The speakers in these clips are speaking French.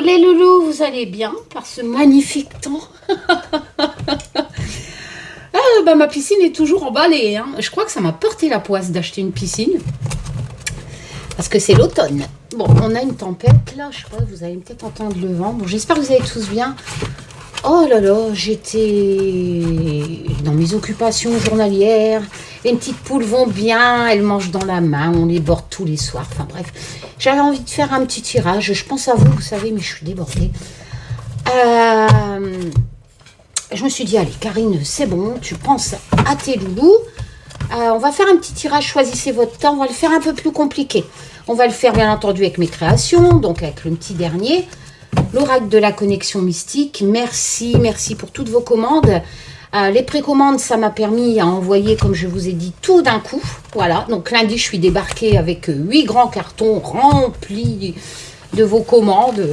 les loulous, vous allez bien par ce magnifique temps? Ma piscine est toujours emballée. Hein. Je crois que ça m'a porté la poisse d'acheter une piscine. Parce que c'est l'automne. Bon, on a une tempête là, je sais pas, vous allez peut-être entendre le vent. Bon, j'espère que vous allez tous bien. Oh là là, j'étais dans mes occupations journalières. Les petites poules vont bien, elles mangent dans la main, on les borde tous les soirs. Enfin bref, j'avais envie de faire un petit tirage. Je pense à vous, vous savez, mais je suis débordée. Je me suis dit, allez, Karine, c'est bon, tu penses à tes loulous. On va faire un petit tirage, choisissez votre temps. On va le faire un peu plus compliqué. On va le faire, bien entendu, avec mes créations, donc avec le petit dernier. L'oracle de la connexion mystique. Merci, merci pour toutes vos commandes. Les précommandes, ça m'a permis à envoyer, comme je vous ai dit, tout d'un coup. Voilà, donc lundi, je suis débarquée avec 8 grands cartons remplis de vos commandes.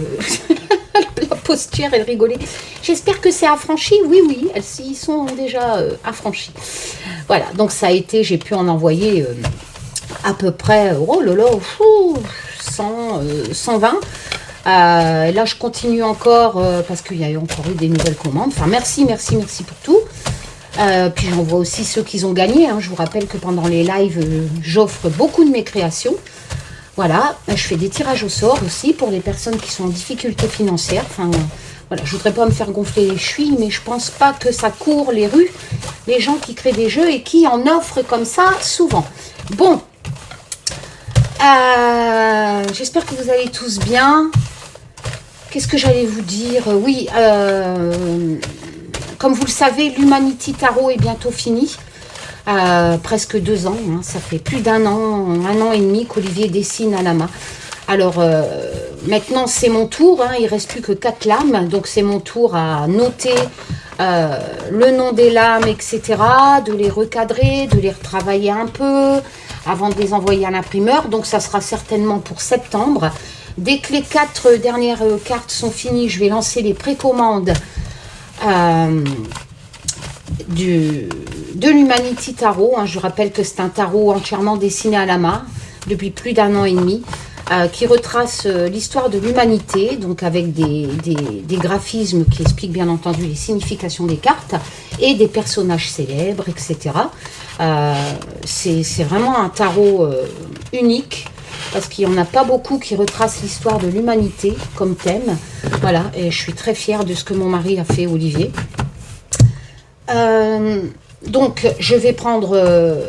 La posture, elle rigolait. J'espère que c'est affranchi. Oui, oui, elles y sont déjà affranchies. Voilà, donc ça a été, j'ai pu en envoyer à peu près, oh là là, 120. Là, je continue encore parce qu'il y a encore eu des nouvelles commandes. Enfin, merci, merci, merci pour tout. Puis j'envoie aussi ceux qui ont gagné. Hein. Je vous rappelle que pendant les lives, j'offre beaucoup de mes créations. Voilà, je fais des tirages au sort aussi pour les personnes qui sont en difficulté financière. Enfin, voilà, je voudrais pas me faire gonfler les chevilles, mais je pense pas que ça court les rues, les gens qui créent des jeux et qui en offrent comme ça souvent. Bon, j'espère que vous allez tous bien. Qu'est-ce que j'allais vous dire? Oui, comme vous le savez, l'Humanity Tarot est bientôt fini. Presque 2 ans, hein, ça fait plus d'un an et demi qu'Olivier dessine à la main. Alors, maintenant, c'est mon tour, hein, il ne reste plus que 4 lames, donc c'est mon tour à noter le nom des lames, etc., de les recadrer, de les retravailler un peu, avant de les envoyer à l'imprimeur. Donc, ça sera certainement pour septembre. Dès que les 4 dernières cartes sont finies, je vais lancer les précommandes de l'Humanity Tarot. Hein. Je rappelle que c'est un tarot entièrement dessiné à la main depuis plus d'un an et demi, qui retrace l'histoire de l'humanité, donc avec des graphismes qui expliquent bien entendu les significations des cartes et des personnages célèbres, etc. C'est vraiment un tarot unique, parce qu'il n'y en a pas beaucoup qui retracent l'histoire de l'humanité comme thème. Voilà, et je suis très fière de ce que mon mari a fait, Olivier. Donc, je vais prendre,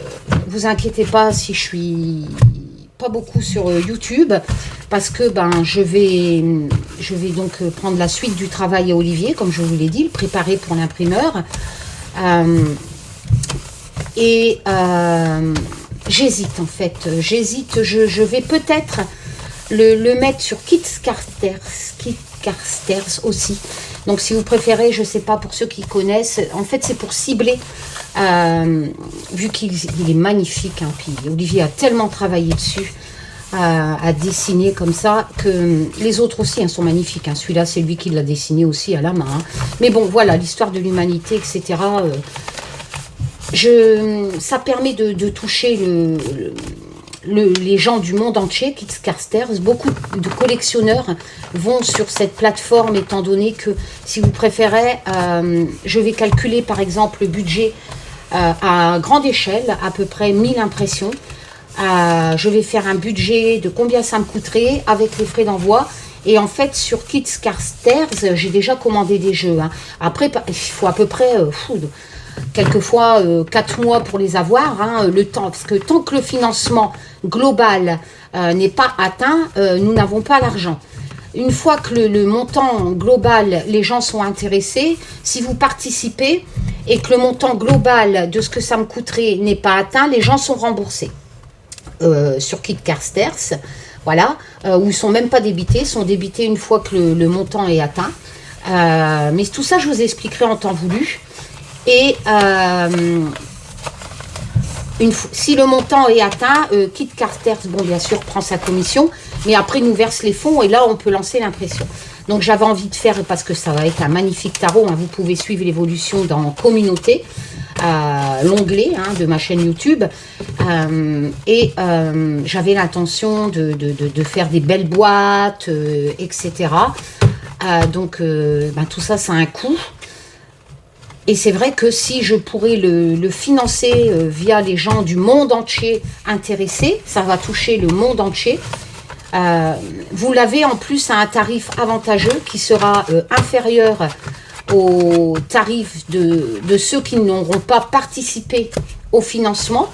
vous inquiétez pas si je suis pas beaucoup sur YouTube, parce que je vais donc prendre la suite du travail à Olivier, comme je vous l'ai dit, le préparer pour l'imprimeur. J'hésite en fait, je vais peut-être le mettre sur Kidscasters aussi. Donc si vous préférez, je ne sais pas, pour ceux qui connaissent, en fait c'est pour cibler, vu qu'il est magnifique, hein, puis Olivier a tellement travaillé dessus, à dessiner comme ça, que les autres aussi sont magnifiques. Hein. Celui-là, c'est lui qui l'a dessiné aussi à la main. Hein. Mais bon, voilà, l'histoire de l'humanité, etc., ça permet de toucher les gens du monde entier, Kidscasters. Beaucoup de collectionneurs vont sur cette plateforme, étant donné que, si vous préférez, je vais calculer par exemple le budget à grande échelle, à peu près 1000 impressions. Je vais faire un budget de combien ça me coûterait avec les frais d'envoi. Et en fait, sur Kidscasters, j'ai déjà commandé des jeux. Hein. Après, il faut à peu près... quelquefois 4 mois pour les avoir, hein, le temps, parce que tant que le financement global n'est pas atteint, nous n'avons pas l'argent. Une fois que le montant global, les gens sont intéressés, si vous participez et que le montant global de ce que ça me coûterait n'est pas atteint, les gens sont remboursés. Sur Kidscasters, voilà, où ils ne sont même pas débités, sont débités une fois que le montant est atteint. Mais tout ça, je vous expliquerai en temps voulu. Et si le montant est atteint, Kidscasters, bon, bien sûr, prend sa commission, mais après, nous verse les fonds et là, on peut lancer l'impression. Donc, j'avais envie de faire, parce que ça va être un magnifique tarot, hein, vous pouvez suivre l'évolution dans Communauté, l'onglet de ma chaîne YouTube. J'avais l'intention de faire des belles boîtes, etc. Donc, tout ça, ça a un coût. Et c'est vrai que si je pourrais le financer via les gens du monde entier intéressés, ça va toucher le monde entier. Vous l'avez en plus à un tarif avantageux qui sera inférieur au tarif de ceux qui n'auront pas participé au financement.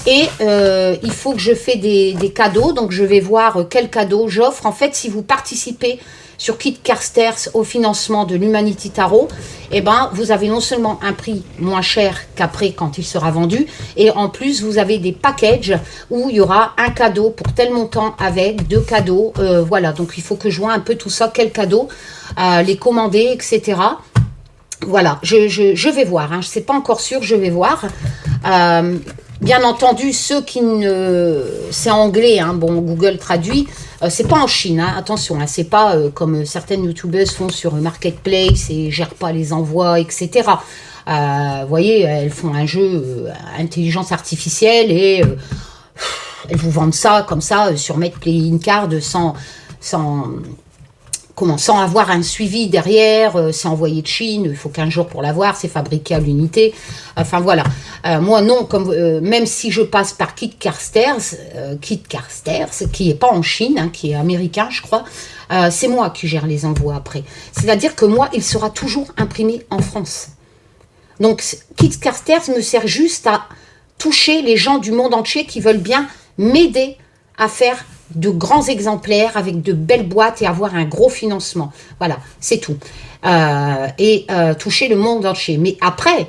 Et il faut que je fais des cadeaux, donc je vais voir quels cadeaux j'offre. En fait, si vous participez sur Kit Carstairs au financement de l'Humanity Tarot, eh ben, vous avez non seulement un prix moins cher qu'après quand il sera vendu, et en plus vous avez des packages où il y aura un cadeau pour tel montant avec 2 cadeaux. Voilà, donc il faut que je vois un peu tout ça, quels cadeaux, les commander, etc. Voilà, je vais voir, hein, je ne sais pas encore sûr, je vais voir. Bien entendu, ceux qui ne... C'est anglais, hein, bon, Google traduit. C'est pas en Chine, hein, attention, hein, c'est pas comme certaines youtubeuses font sur Marketplace et gèrent pas les envois, etc. Vous voyez, elles font un jeu intelligence artificielle et elles vous vendent ça comme ça sur Make Playing Card sans avoir un suivi derrière, c'est envoyé de Chine, il faut 15 jours pour l'avoir, c'est fabriqué à l'unité. Enfin voilà. Moi non, même si je passe par Kit Carstairs, qui n'est pas en Chine, hein, qui est américain je crois, c'est moi qui gère les envois après. C'est-à-dire que moi, il sera toujours imprimé en France. Donc Kit Carstairs me sert juste à toucher les gens du monde entier qui veulent bien m'aider à faire de grands exemplaires avec de belles boîtes et avoir un gros financement. Voilà, c'est tout. Toucher le monde entier. Mais après,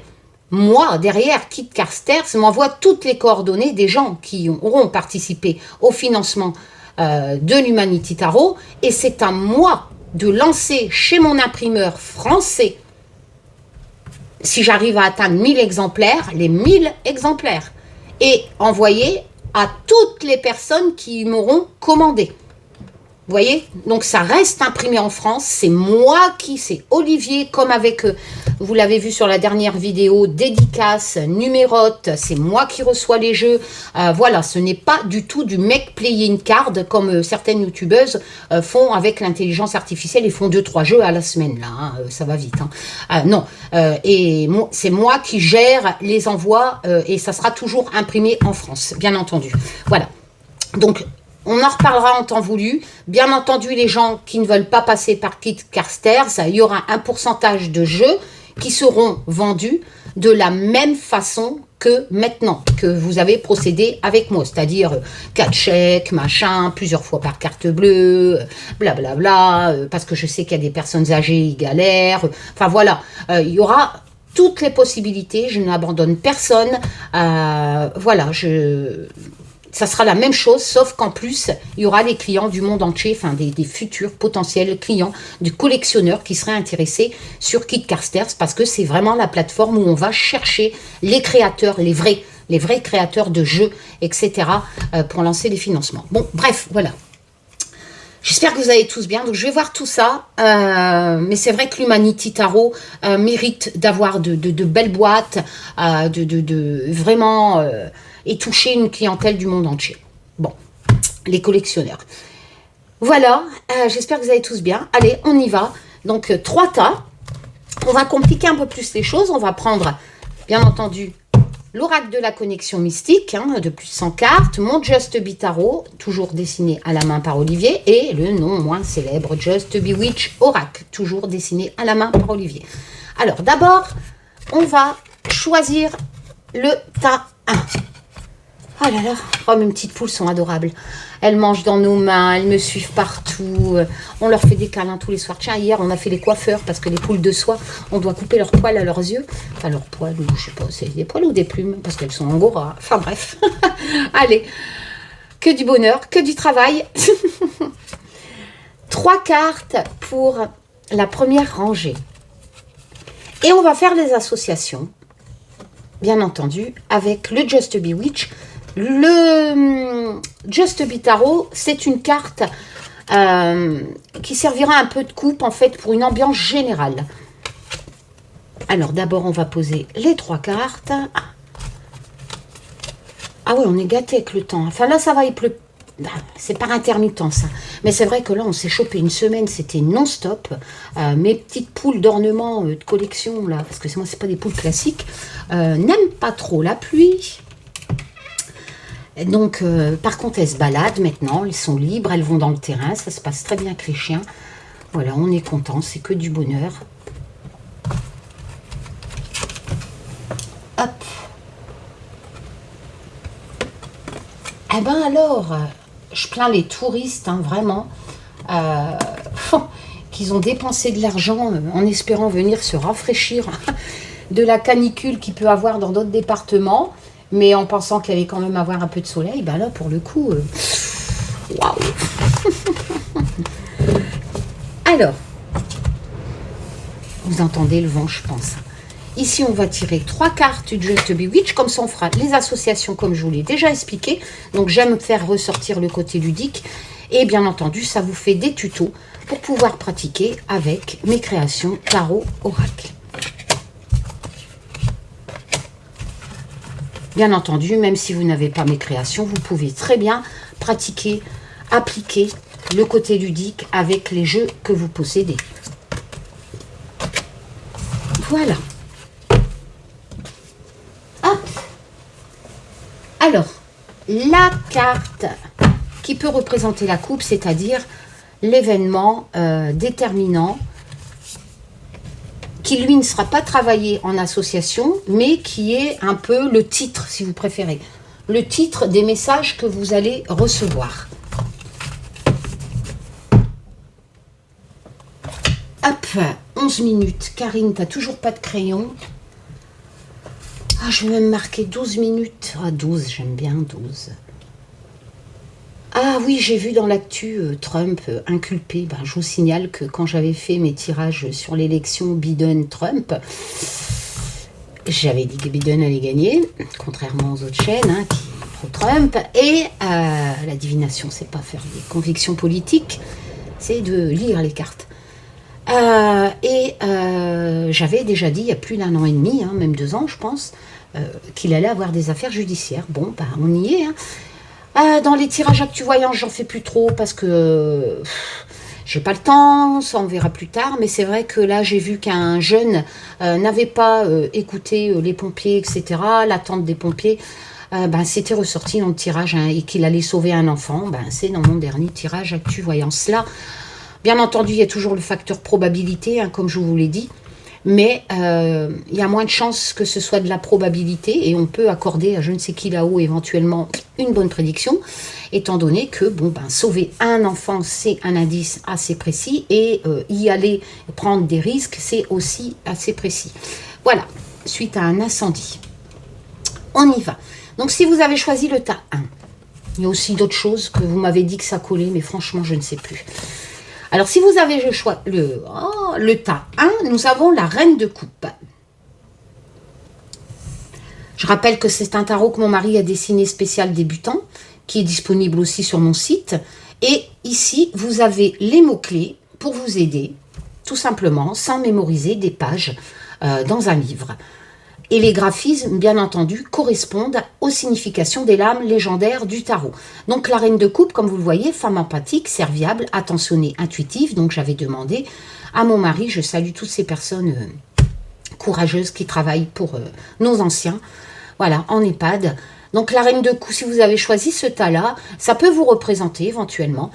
moi, derrière, Kit Carstairs m'envoie toutes les coordonnées des gens qui auront participé au financement de l'Humanity Tarot. Et c'est à moi de lancer chez mon imprimeur français, si j'arrive à atteindre 1000 exemplaires, les 1000 exemplaires. Et envoyer à toutes les personnes qui m'auront commandé. Vous voyez? Donc ça reste imprimé en France, c'est moi qui, c'est Olivier, comme avec, vous l'avez vu sur la dernière vidéo, dédicace, numérote, c'est moi qui reçois les jeux. Voilà, ce n'est pas du tout du Make Playing Card comme certaines youtubeuses font avec l'intelligence artificielle et font 2-3 jeux à la semaine, là, hein, ça va vite. Hein. Non, c'est moi qui gère les envois et ça sera toujours imprimé en France, bien entendu. Voilà, donc on en reparlera en temps voulu. Bien entendu, les gens qui ne veulent pas passer par Kit Carstairs, il y aura un pourcentage de jeux qui seront vendus de la même façon que maintenant, que vous avez procédé avec moi. C'est-à-dire 4 chèques, machin, plusieurs fois par carte bleue, blablabla, parce que je sais qu'il y a des personnes âgées, ils galèrent. Enfin voilà, il y aura toutes les possibilités. Je n'abandonne personne. Voilà, ça sera la même chose, sauf qu'en plus, il y aura des clients du monde entier, enfin des futurs potentiels clients, du collectionneur qui seraient intéressés sur Kit Carstairs, parce que c'est vraiment la plateforme où on va chercher les créateurs, les vrais créateurs de jeux, etc., pour lancer les financements. Bon, bref, voilà. J'espère que vous allez tous bien. Donc, je vais voir tout ça. Mais c'est vrai que l'Humanity Tarot mérite d'avoir de belles boîtes, vraiment... et toucher une clientèle du monde entier. Bon, les collectionneurs. Voilà, j'espère que vous allez tous bien. Allez, on y va. Donc, 3 tas. On va compliquer un peu plus les choses. On va prendre, bien entendu, l'oracle de la connexion mystique, hein, de plus de 100 cartes, mon Just Be Tarot, toujours dessiné à la main par Olivier, et le non moins célèbre Just Be Witch Oracle, toujours dessiné à la main par Olivier. Alors, d'abord, on va choisir le tas 1. Oh là là, oh, mes petites poules sont adorables. Elles mangent dans nos mains, elles me suivent partout. On leur fait des câlins tous les soirs. Tiens, hier, on a fait les coiffeurs parce que les poules de soie, on doit couper leurs poils à leurs yeux. Enfin, leurs poils, ou je sais pas, c'est des poils ou des plumes parce qu'elles sont angora. Enfin, bref. Allez, que du bonheur, que du travail. 3 cartes pour la première rangée. Et on va faire les associations, bien entendu, avec le Just Be Witch. Le Just Be Tarot, c'est une carte qui servira un peu de coupe, en fait, pour une ambiance générale. Alors, d'abord, on va poser les 3 cartes. Ah oui, on est gâté avec le temps. Enfin, là, ça va, il pleut Ben, c'est par intermittent ça. Mais c'est vrai que là, on s'est chopé une semaine, c'était non-stop. Mes petites poules d'ornement de collection, là, parce que moi, c'est pas des poules classiques, n'aiment pas trop la pluie. Et donc, par contre, elles se baladent maintenant, elles sont libres, elles vont dans le terrain, ça se passe très bien avec les chiens. Voilà, on est content, c'est que du bonheur. Hop. Eh ben alors, je plains les touristes, hein, vraiment, qu'ils ont dépensé de l'argent en espérant venir se rafraîchir de la canicule qu'il peut avoir dans d'autres départements, mais en pensant qu'il allait quand même avoir un peu de soleil. Ben là, pour le coup, waouh. Alors, vous entendez le vent, je pense. Ici, on va tirer 3 cartes du Just Bewitch, comme ça on fera les associations comme je vous l'ai déjà expliqué. Donc j'aime faire ressortir le côté ludique. Et bien entendu, ça vous fait des tutos pour pouvoir pratiquer avec mes créations tarot oracle. Bien entendu, même si vous n'avez pas mes créations, vous pouvez très bien pratiquer, appliquer le côté ludique avec les jeux que vous possédez. Voilà. Alors, la carte qui peut représenter la coupe, c'est-à-dire l'événement déterminant qui, lui, ne sera pas travaillé en association, mais qui est un peu le titre, si vous préférez. Le titre des messages que vous allez recevoir. Hop, 11 minutes. Karine, tu n'as toujours pas de crayon. Ah, je vais même marquer 12 minutes. Ah, 12, j'aime bien 12. Ah oui, j'ai vu dans l'actu Trump inculpé. Ben, je vous signale que quand j'avais fait mes tirages sur l'élection Biden-Trump, j'avais dit que Biden allait gagner, contrairement aux autres chaînes hein, qui pro-Trump. Et la divination, c'est pas faire des convictions politiques, c'est de lire les cartes. J'avais déjà dit il y a plus d'1 an et demi, hein, même 2 ans je pense, qu'il allait avoir des affaires judiciaires. Bon, bah, on y est. Hein. Dans les tirages actu-voyants, j'en fais plus trop parce que j'ai pas le temps, ça on verra plus tard. Mais c'est vrai que là, j'ai vu qu'un jeune n'avait pas écouté les pompiers, etc. L'attente des pompiers, c'était ressorti dans le tirage hein, et qu'il allait sauver un enfant. C'est dans mon dernier tirage actu-voyance. Là, bien entendu, il y a toujours le facteur probabilité, hein, comme je vous l'ai dit. Mais il y a moins de chances que ce soit de la probabilité et on peut accorder à je ne sais qui là-haut éventuellement une bonne prédiction, étant donné que sauver un enfant, c'est un indice assez précis et y aller prendre des risques, c'est aussi assez précis. Voilà, suite à un incendie. On y va. Donc si vous avez choisi le tas 1, il y a aussi d'autres choses que vous m'avez dit que ça collait, mais franchement, je ne sais plus. Alors, si vous avez le tas 1, nous avons la reine de coupe. Je rappelle que c'est un tarot que mon mari a dessiné spécial débutant, qui est disponible aussi sur mon site. Et ici, vous avez les mots-clés pour vous aider, tout simplement, sans mémoriser des pages dans un livre. Et les graphismes, bien entendu, correspondent aux significations des lames légendaires du tarot. Donc la reine de coupe, comme vous le voyez, femme empathique, serviable, attentionnée, intuitive. Donc j'avais demandé à mon mari, je salue toutes ces personnes courageuses qui travaillent pour nos anciens, voilà, en EHPAD. Donc la reine de coupe, si vous avez choisi ce tas-là, ça peut vous représenter éventuellement.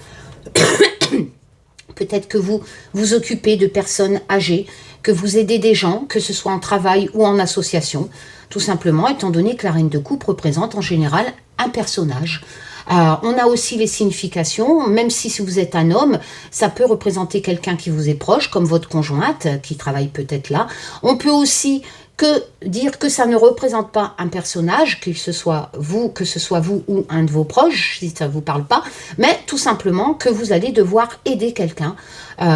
Peut-être que vous vous occupez de personnes âgées, que vous aidez des gens, que ce soit en travail ou en association, tout simplement, étant donné que la reine de coupe représente en général un personnage. On a aussi les significations, même si vous êtes un homme, ça peut représenter quelqu'un qui vous est proche, comme votre conjointe, qui travaille peut-être là. On peut aussi dire que ça ne représente pas un personnage, que ce soit vous ou un de vos proches, si ça ne vous parle pas, mais tout simplement que vous allez devoir aider quelqu'un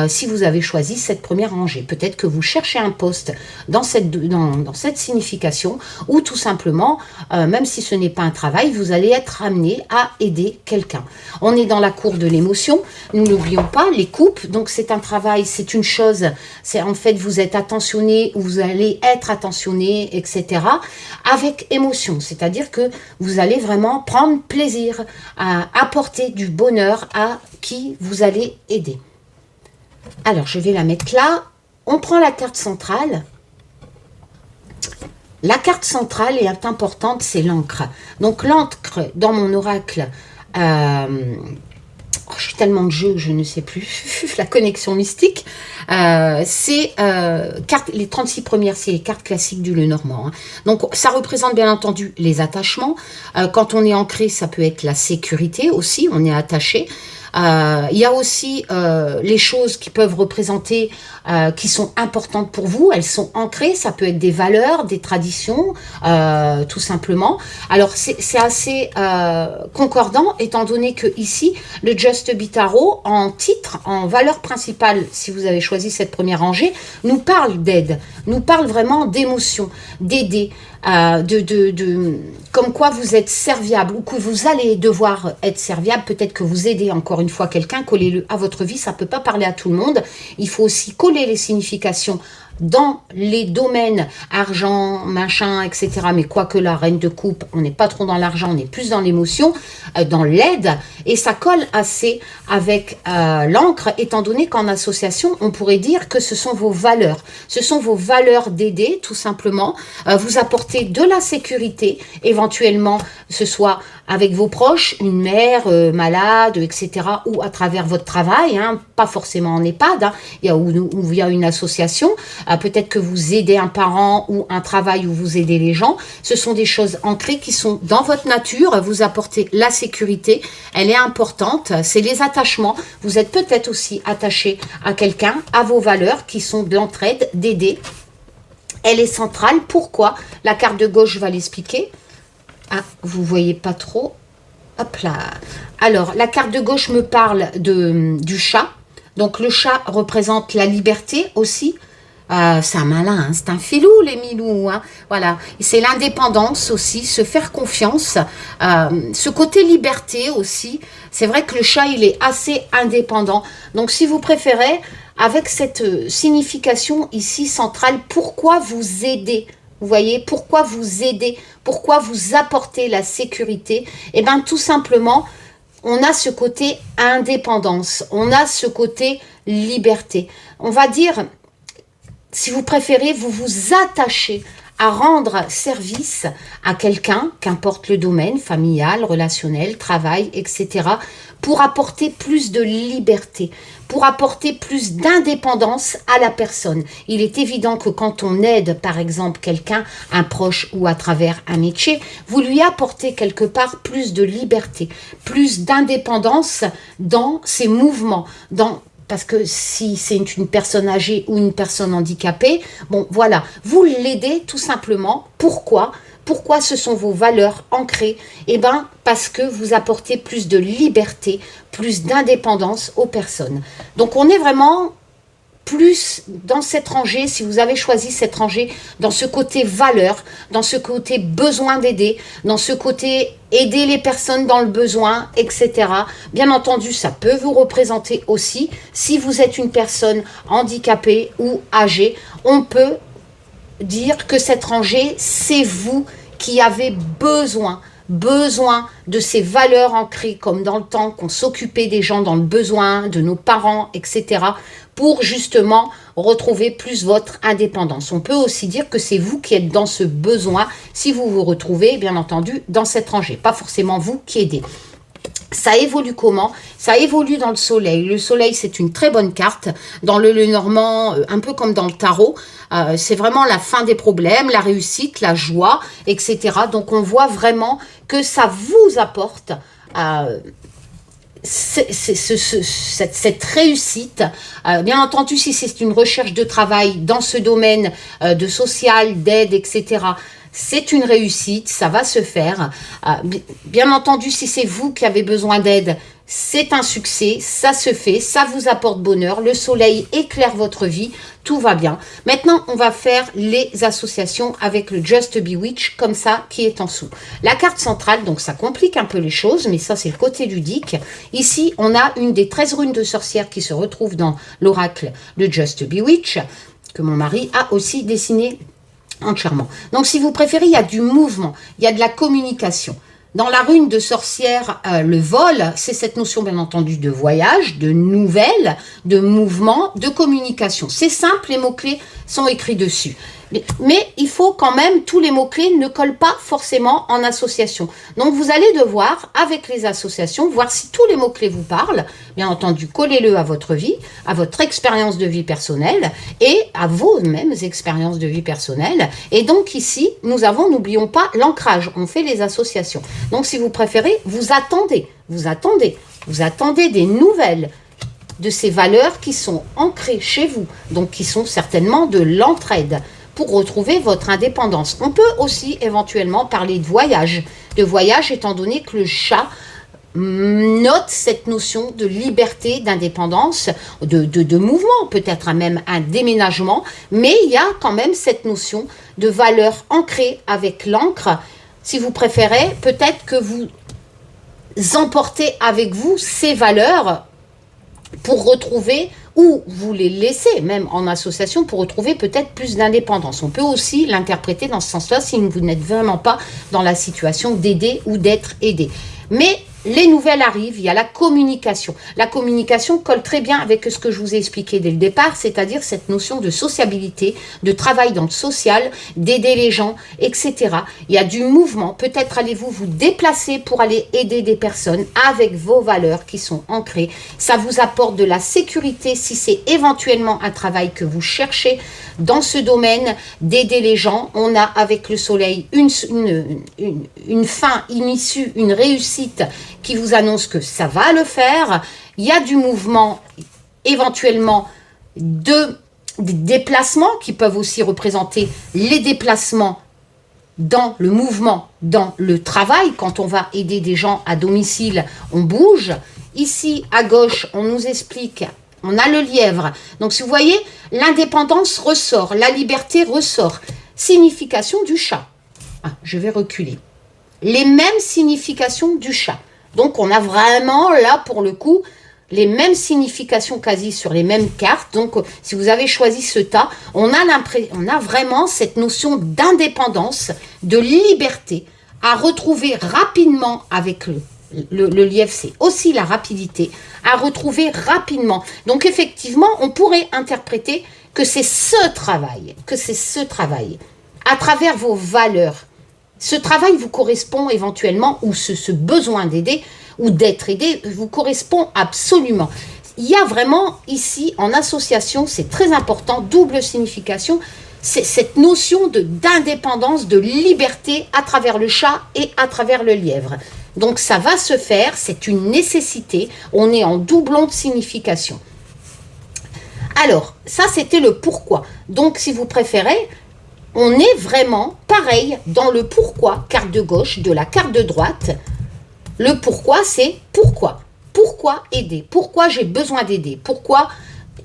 si vous avez choisi cette première rangée. Peut-être que vous cherchez un poste dans cette signification, ou tout simplement, même si ce n'est pas un travail, vous allez être amené à aider quelqu'un. On est dans la cour de l'émotion, nous n'oublions pas, les coupes, donc c'est un travail, c'est une chose, c'est en fait vous êtes attentionné, ou vous allez être attentionné, donner, etc. avec émotion. C'est-à-dire que vous allez vraiment prendre plaisir à apporter du bonheur à qui vous allez aider. Alors, je vais la mettre là. On prend la carte centrale. La carte centrale est importante, c'est l'encre. Donc, l'encre, dans mon oracle, je suis tellement de jeux que je ne sais plus, la connexion mystique, c'est les 36 premières, c'est les cartes classiques du Lenormand. Hein. Donc, ça représente bien entendu les attachements. Quand on est ancré, ça peut être la sécurité aussi, on est attaché. Il y a aussi les choses qui peuvent représenter, qui sont importantes pour vous, elles sont ancrées, ça peut être des valeurs, des traditions, tout simplement. Alors c'est assez concordant, étant donné que ici, le Just Be Tarot, en titre, en valeur principale, si vous avez choisi cette première rangée, nous parle d'aide, nous parle vraiment d'émotion, d'aider, comme quoi vous êtes serviable ou que vous allez devoir être serviable, peut-être que vous aidez encore une fois quelqu'un, collez-le à votre vie, ça ne peut pas parler à tout le monde, il faut aussi coller les significations dans les domaines argent, machin, etc. Mais quoique la reine de coupe, on n'est pas trop dans l'argent, on est plus dans l'émotion, dans l'aide, et ça colle assez avec l'encre, étant donné qu'en association, on pourrait dire que ce sont vos valeurs. Ce sont vos valeurs d'aider, tout simplement. Vous apportez de la sécurité, éventuellement, ce soit avec vos proches, une mère malade, etc., ou à travers votre travail, hein, pas forcément en EHPAD, hein, où il y a une association, peut-être que vous aidez un parent ou un travail où vous aidez les gens, ce sont des choses ancrées qui sont dans votre nature, vous apportez la sécurité, elle est importante, c'est les attachements, vous êtes peut-être aussi attaché à quelqu'un, à vos valeurs qui sont de l'entraide, d'aider, elle est centrale, pourquoi? La carte de gauche va l'expliquer. Ah, vous voyez pas trop. Hop là. Alors, la carte de gauche me parle du chat. Donc, le chat représente la liberté aussi. C'est un malin, hein, c'est un filou, les milous. Hein. Voilà. C'est l'indépendance aussi, se faire confiance. Ce côté liberté aussi. C'est vrai que le chat, il est assez indépendant. Donc, si vous préférez, avec cette signification ici centrale, pourquoi vous aider? Vous voyez, pourquoi vous aider? Pourquoi vous apporter la sécurité? Eh bien, tout simplement, on a ce côté indépendance, on a ce côté liberté. On va dire, si vous préférez, vous vous attachez à rendre service à quelqu'un, qu'importe le domaine, familial, relationnel, travail, etc., pour apporter plus de liberté, pour apporter plus d'indépendance à la personne. Il est évident que quand on aide, par exemple, quelqu'un, un proche ou à travers un métier, vous lui apportez quelque part plus de liberté, plus d'indépendance dans ses mouvements, parce que si c'est une personne âgée ou une personne handicapée, bon voilà, vous l'aidez tout simplement. Pourquoi? Pourquoi ce sont vos valeurs ancrées? Eh bien, parce que vous apportez plus de liberté, plus d'indépendance aux personnes. Donc, on est vraiment plus dans cette rangée, si vous avez choisi cette rangée, dans ce côté valeur, dans ce côté besoin d'aider, dans ce côté aider les personnes dans le besoin, etc. Bien entendu, ça peut vous représenter aussi, si vous êtes une personne handicapée ou âgée, on peut dire que cette rangée, c'est vous qui avez besoin de ces valeurs ancrées comme dans le temps, qu'on s'occupait des gens dans le besoin, de nos parents, etc., pour justement retrouver plus votre indépendance. On peut aussi dire que c'est vous qui êtes dans ce besoin, si vous vous retrouvez, bien entendu, dans cette rangée, pas forcément vous qui aidez. Ça évolue comment? Ça évolue dans le soleil. Le soleil, c'est une très bonne carte. Dans le Lenormand, un peu comme dans le tarot, c'est vraiment la fin des problèmes, la réussite, la joie, etc. Donc, on voit vraiment que ça vous apporte cette réussite. Bien entendu, si c'est une recherche de travail dans ce domaine de social, d'aide, etc., c'est une réussite, ça va se faire. Bien entendu, si c'est vous qui avez besoin d'aide, c'est un succès, ça se fait, ça vous apporte bonheur, le soleil éclaire votre vie, tout va bien. Maintenant, on va faire les associations avec le Just Be Witch, comme ça, qui est en dessous. La carte centrale, donc ça complique un peu les choses, mais ça c'est le côté ludique. Ici, on a une des 13 runes de sorcière qui se retrouve dans l'oracle de Just Be Witch, que mon mari a aussi dessiné entièrement. Donc, si vous préférez, il y a du mouvement, il y a de la communication. Dans la rune de sorcière, le vol, c'est cette notion, bien entendu, de voyage, de nouvelles, de mouvement, de communication. C'est simple, les mots-clés sont écrits dessus. Mais il faut quand même, tous les mots-clés ne collent pas forcément en association. Donc, vous allez devoir, avec les associations, voir si tous les mots-clés vous parlent. Bien entendu, collez-le à votre vie, à votre expérience de vie personnelle et à vos mêmes expériences de vie personnelle. Et donc, ici, nous avons, n'oublions pas, l'ancrage. On fait les associations. Donc, si vous préférez, vous attendez des nouvelles de ces valeurs qui sont ancrées chez vous, donc qui sont certainement de l'entraide, pour retrouver votre indépendance. On peut aussi éventuellement parler de voyage étant donné que le chat note cette notion de liberté, d'indépendance, de mouvement, peut-être même un déménagement, mais il y a quand même cette notion de valeur ancrée avec l'encre. Si vous préférez, peut-être que vous emportez avec vous ces valeurs pour retrouver, ou vous les laissez même en association pour retrouver peut-être plus d'indépendance. On peut aussi l'interpréter dans ce sens-là si vous n'êtes vraiment pas dans la situation d'aider ou d'être aidé. Mais les nouvelles arrivent, il y a la communication. La communication colle très bien avec ce que je vous ai expliqué dès le départ, c'est-à-dire cette notion de sociabilité, de travail dans le social, d'aider les gens, etc. Il y a du mouvement, peut-être allez-vous vous déplacer pour aller aider des personnes avec vos valeurs qui sont ancrées. Ça vous apporte de la sécurité si c'est éventuellement un travail que vous cherchez dans ce domaine, d'aider les gens. On a avec le soleil une fin, une issue, une réussite qui vous annonce que ça va le faire. Il y a du mouvement, éventuellement des déplacements qui peuvent aussi représenter les déplacements dans le mouvement, dans le travail. Quand on va aider des gens à domicile, on bouge. Ici, à gauche, on nous explique, on a le lièvre. Donc, si vous voyez, l'indépendance ressort, la liberté ressort. Signification du chat. Ah, je vais reculer. Les mêmes significations du chat. Donc, on a vraiment, là, pour le coup, les mêmes significations quasi sur les mêmes cartes. Donc, si vous avez choisi ce tas, on a vraiment cette notion d'indépendance, de liberté à retrouver rapidement avec le lièvre, c'est aussi la rapidité, à retrouver rapidement. Donc, effectivement, on pourrait interpréter que c'est ce travail, à travers vos valeurs. Ce travail vous correspond éventuellement, ou ce besoin d'aider ou d'être aidé vous correspond absolument. Il y a vraiment ici, en association, c'est très important, double signification, c'est cette notion d'indépendance, de liberté à travers le chat et à travers le lièvre. Donc ça va se faire, c'est une nécessité, on est en doublon de signification. Alors, ça c'était le pourquoi. Donc si vous préférez, on est vraiment pareil dans le pourquoi, carte de gauche, de la carte de droite. Le pourquoi, c'est pourquoi. Pourquoi aider? Pourquoi j'ai besoin d'aider? Pourquoi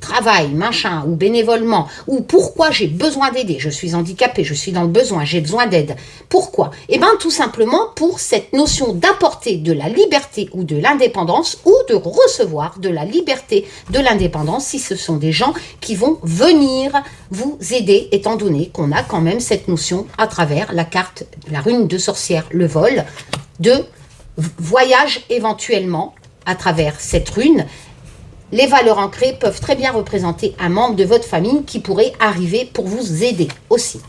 travail, machin, ou bénévolement? Ou pourquoi j'ai besoin d'aider? Je suis handicapée, je suis dans le besoin, j'ai besoin d'aide. Pourquoi? Eh bien, tout simplement pour cette notion d'apporter de la liberté ou de l'indépendance, ou de recevoir de la liberté, de l'indépendance, si ce sont des gens qui vont venir vous aider, étant donné qu'on a quand même cette notion à travers la carte, la rune de sorcière, le vol, de voyage éventuellement à travers cette rune. Les valeurs ancrées peuvent très bien représenter un membre de votre famille qui pourrait arriver pour vous aider aussi.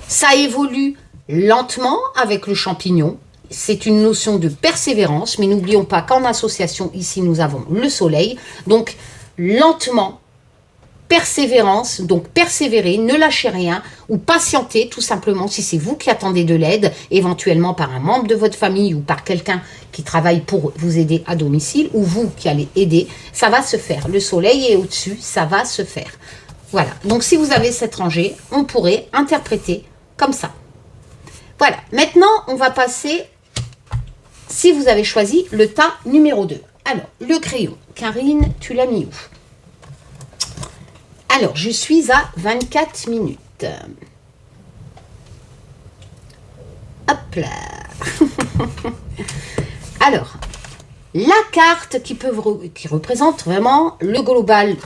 Ça évolue lentement avec le champignon. C'est une notion de persévérance, mais n'oublions pas qu'en association, ici, nous avons le soleil. Donc, lentement, persévérance, donc persévérer, ne lâchez rien, ou patienter tout simplement si c'est vous qui attendez de l'aide, éventuellement par un membre de votre famille ou par quelqu'un qui travaille pour vous aider à domicile, ou vous qui allez aider, ça va se faire. Le soleil est au-dessus, ça va se faire. Voilà, donc si vous avez cette rangée, on pourrait interpréter comme ça. Voilà, maintenant on va passer, si vous avez choisi le tas numéro 2. Alors, le crayon, Karine, tu l'as mis où? Alors, je suis à 24 minutes. Hop là. Alors, la carte qui représente vraiment le global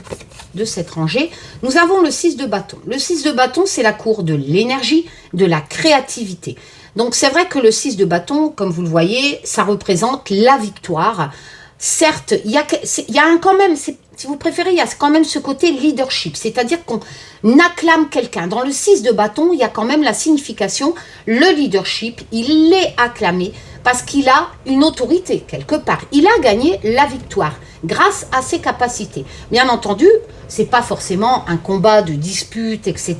de cette rangée, nous avons le 6 de bâton. Le 6 de bâton, c'est la cour de l'énergie, de la créativité. Donc c'est vrai que le 6 de bâton, comme vous le voyez, ça représente la victoire. Certes, il y a quand même, si vous préférez, il y a quand même ce côté leadership, c'est-à-dire qu'on acclame quelqu'un. Dans le 6 de bâton, il y a quand même la signification, le leadership, il est acclamé parce qu'il a une autorité quelque part. Il a gagné la victoire grâce à ses capacités. Bien entendu, c'est pas forcément un combat de dispute, etc.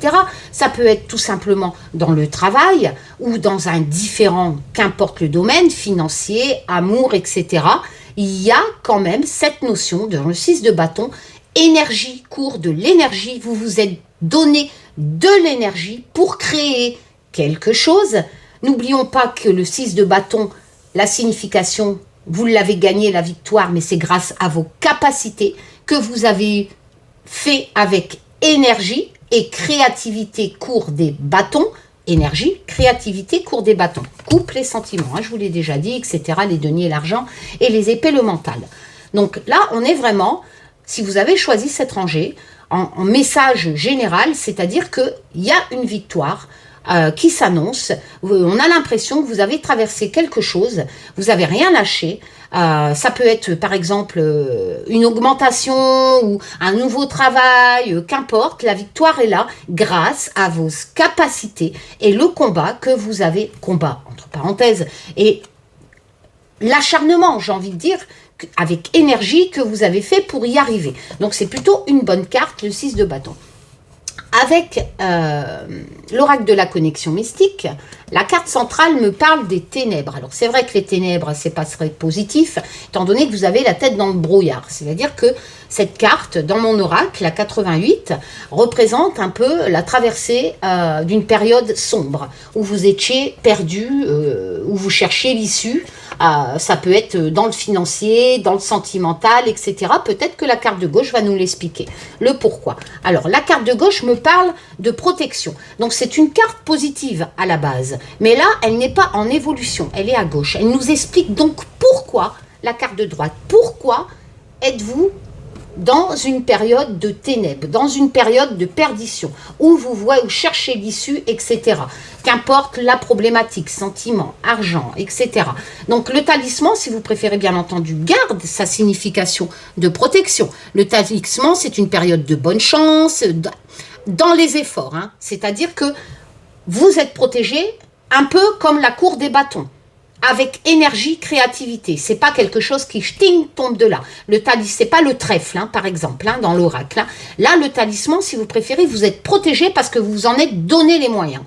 Ça peut être tout simplement dans le travail ou dans un différent, qu'importe le domaine, financier, amour, etc. Il y a quand même cette notion dans le 6 de bâton, énergie, cours de l'énergie, vous vous êtes donné de l'énergie pour créer quelque chose. N'oublions pas que le 6 de bâton, la signification, vous l'avez gagné la victoire, mais c'est grâce à vos capacités que vous avez fait avec énergie et créativité, cours des bâtons. Énergie, créativité, cours des bâtons. Couple les sentiments, hein, je vous l'ai déjà dit, etc. Les deniers, l'argent et les épées, le mental. Donc là, on est vraiment, si vous avez choisi cette rangée, en message général, c'est-à-dire qu'il y a une victoire qui s'annonce. On a l'impression que vous avez traversé quelque chose, vous n'avez rien lâché. Ça peut être par exemple une augmentation ou un nouveau travail, qu'importe, la victoire est là grâce à vos capacités et le combat que vous avez, combat entre parenthèses, et l'acharnement, j'ai envie de dire, avec énergie que vous avez fait pour y arriver. Donc c'est plutôt une bonne carte, le 6 de bâton. Avec l'oracle de la connexion mystique, la carte centrale me parle des ténèbres. Alors c'est vrai que les ténèbres, c'est pas très positif, étant donné que vous avez la tête dans le brouillard. C'est-à-dire que cette carte, dans mon oracle, la 88, représente un peu la traversée d'une période sombre, où vous étiez perdu, où vous cherchiez l'issue. Ça peut être dans le financier, dans le sentimental, etc. Peut-être que la carte de gauche va nous l'expliquer. Le pourquoi. Alors, la carte de gauche me parle de protection. Donc, c'est une carte positive à la base. Mais là, elle n'est pas en évolution. Elle est à gauche. Elle nous explique donc pourquoi la carte de droite. Pourquoi êtes-vous dans une période de ténèbres, dans une période de perdition, où vous voyez, où cherchez l'issue, etc. Qu'importe la problématique, sentiment, argent, etc. Donc le talisman, si vous préférez bien entendu, garde sa signification de protection. Le talisman, c'est une période de bonne chance, dans les efforts, hein. C'est-à-dire que vous êtes protégé un peu comme la cour des bâtons. Avec énergie, créativité. C'est pas quelque chose qui ch'ting, tombe de là. Le talisman, c'est pas le trèfle, hein, par exemple, hein, dans l'oracle. Hein. Là, le talisman, si vous préférez, vous êtes protégé parce que vous vous en êtes donné les moyens.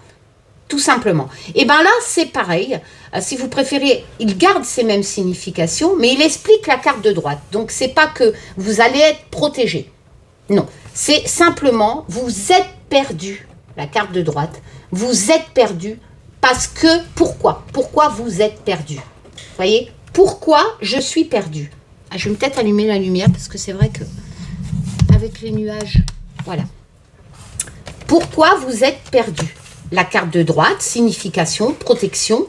Tout simplement. Et bien là, c'est pareil. Si vous préférez, il garde ces mêmes significations, mais il explique la carte de droite. Donc, c'est pas que vous allez être protégé. Non. C'est simplement, vous êtes perdu. La carte de droite. Vous êtes perdu. Parce que, pourquoi vous êtes perdu? Vous voyez? Pourquoi je suis perdu? Je vais peut-être allumer la lumière, parce que c'est vrai que, avec les nuages, voilà. Pourquoi vous êtes perdu? La carte de droite, signification, protection,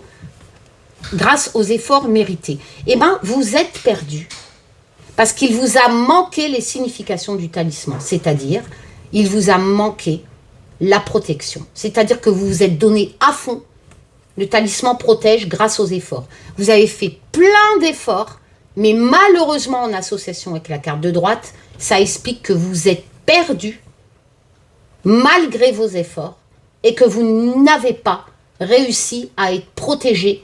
grâce aux efforts mérités. Eh bien, vous êtes perdu. Parce qu'il vous a manqué les significations du talisman. C'est-à-dire, il vous a manqué la protection. C'est-à-dire que vous vous êtes donné à fond. Le talisman protège grâce aux efforts. Vous avez fait plein d'efforts, mais malheureusement, en association avec la carte de droite, ça explique que vous êtes perdu malgré vos efforts et que vous n'avez pas réussi à être protégé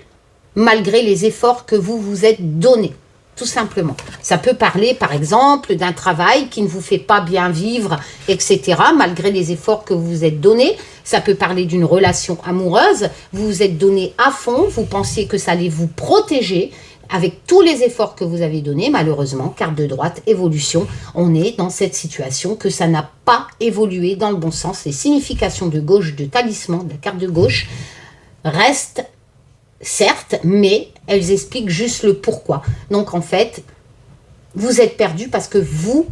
malgré les efforts que vous vous êtes donnés. Tout simplement. Ça peut parler, par exemple, d'un travail qui ne vous fait pas bien vivre, etc., malgré les efforts que vous vous êtes donnés. Ça peut parler d'une relation amoureuse. Vous vous êtes donné à fond, vous pensiez que ça allait vous protéger avec tous les efforts que vous avez donnés. Malheureusement, carte de droite, évolution, on est dans cette situation que ça n'a pas évolué dans le bon sens. Les significations de gauche, de talisman, de la carte de gauche, restent certes, mais elles expliquent juste le pourquoi. Donc en fait, vous êtes perdu parce que vous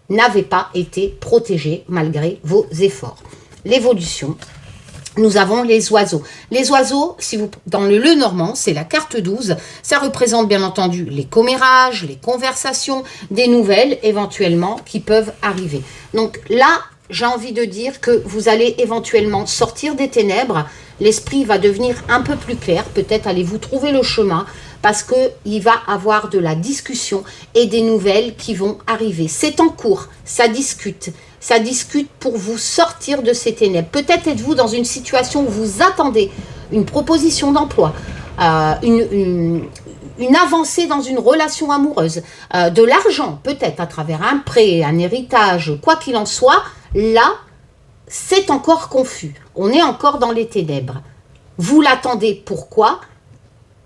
n'avez pas été protégé malgré vos efforts. L'évolution, nous avons les oiseaux. Les oiseaux, si vous, dans le Lenormand, c'est la carte 12. Ça représente bien entendu les commérages, les conversations, des nouvelles éventuellement qui peuvent arriver. Donc là, j'ai envie de dire que vous allez éventuellement sortir des ténèbres. L'esprit va devenir un peu plus clair. Peut-être allez-vous trouver le chemin parce qu'il va avoir de la discussion et des nouvelles qui vont arriver. C'est en cours, ça discute. Ça discute pour vous sortir de ces ténèbres. Peut-être êtes-vous dans une situation où vous attendez une proposition d'emploi, une avancée dans une relation amoureuse, de l'argent, peut-être à travers un prêt, un héritage, quoi qu'il en soit. Là, c'est encore confus. On est encore dans les ténèbres. Vous l'attendez, pourquoi?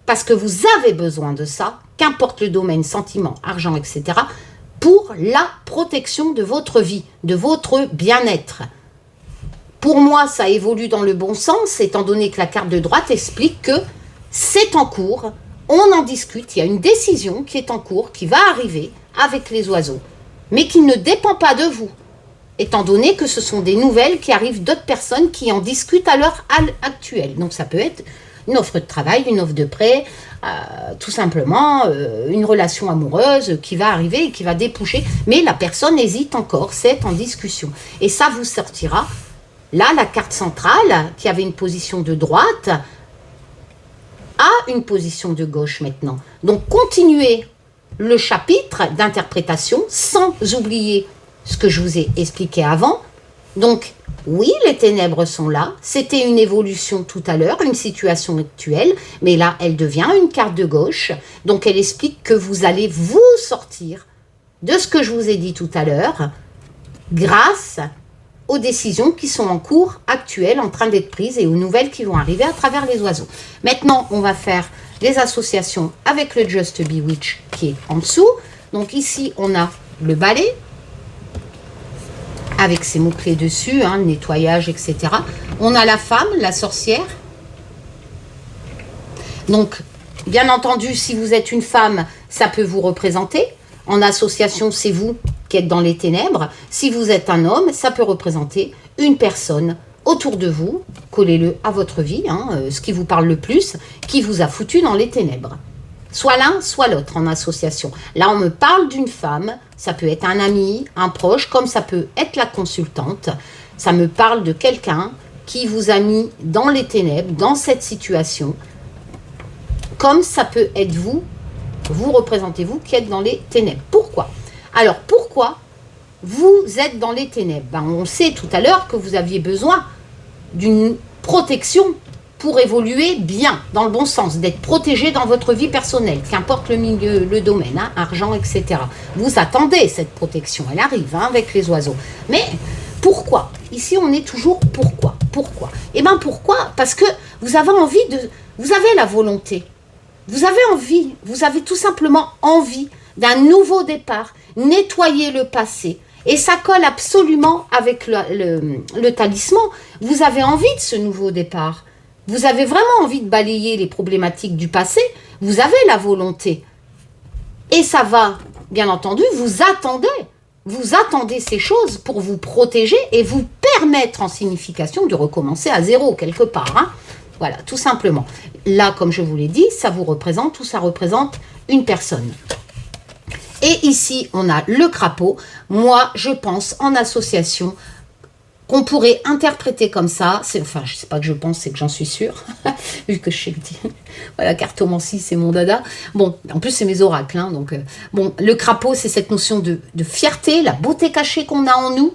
Parce que vous avez besoin de ça, qu'importe le domaine, sentiment, argent, etc., pour la protection de votre vie, de votre bien-être. Pour moi, ça évolue dans le bon sens, étant donné que la carte de droite explique que c'est en cours, on en discute, il y a une décision qui est en cours, qui va arriver avec les oiseaux, mais qui ne dépend pas de vous, étant donné que ce sont des nouvelles qui arrivent d'autres personnes qui en discutent à l'heure actuelle. Donc ça peut être une offre de travail, une offre de prêt, tout simplement une relation amoureuse qui va arriver et qui va déboucher. Mais la personne hésite encore, c'est en discussion. Et ça vous sortira, là, la carte centrale, qui avait une position de droite, a une position de gauche maintenant. Donc continuez le chapitre d'interprétation sans oublier ce que je vous ai expliqué avant. Donc, oui, les ténèbres sont là. C'était une évolution tout à l'heure, une situation actuelle. Mais là, elle devient une carte de gauche. Donc, elle explique que vous allez vous sortir de ce que je vous ai dit tout à l'heure grâce aux décisions qui sont en cours actuelles, en train d'être prises et aux nouvelles qui vont arriver à travers les oiseaux. Maintenant, on va faire les associations avec le Just Bewitch qui est en dessous. Donc, ici, on a le balai, avec ses mots-clés dessus, hein, nettoyage, etc. On a la femme, la sorcière. Donc, bien entendu, si vous êtes une femme, ça peut vous représenter. En association, c'est vous qui êtes dans les ténèbres. Si vous êtes un homme, ça peut représenter une personne autour de vous. Collez-le à votre vie, hein, ce qui vous parle le plus, qui vous a foutu dans les ténèbres. Soit l'un, soit l'autre en association. Là, on me parle d'une femme, ça peut être un ami, un proche, comme ça peut être la consultante. Ça me parle de quelqu'un qui vous a mis dans les ténèbres, dans cette situation. Comme ça peut être vous, vous représentez-vous qui êtes dans les ténèbres. Pourquoi? Alors, pourquoi vous êtes dans les ténèbres? Ben, on sait tout à l'heure que vous aviez besoin d'une protection pour évoluer bien, dans le bon sens, d'être protégé dans votre vie personnelle, qu'importe le milieu, le domaine, hein, argent, etc. Vous attendez cette protection, elle arrive hein, avec les oiseaux. Mais pourquoi? Ici, on est toujours pourquoi? Pourquoi? Eh bien, pourquoi? Parce que vous avez envie de... Vous avez la volonté. Vous avez envie, vous avez tout simplement envie d'un nouveau départ, nettoyer le passé. Et ça colle absolument avec le talisman. Vous avez envie de ce nouveau départ. Vous avez vraiment envie de balayer les problématiques du passé, vous avez la volonté. Et ça va, bien entendu, vous attendez ces choses pour vous protéger et vous permettre en signification de recommencer à zéro quelque part. Hein. Voilà, tout simplement. Là, comme je vous l'ai dit, ça vous représente ou ça représente une personne. Et ici, on a le crapaud. Moi, je pense en association qu'on pourrait interpréter comme ça, enfin, je sais pas que je pense, c'est que j'en suis sûre, vu que je sais que voilà, cartomancie, c'est mon dada. Bon, en plus, c'est mes oracles, hein, donc, bon, le crapaud, c'est cette notion de fierté, la beauté cachée qu'on a en nous,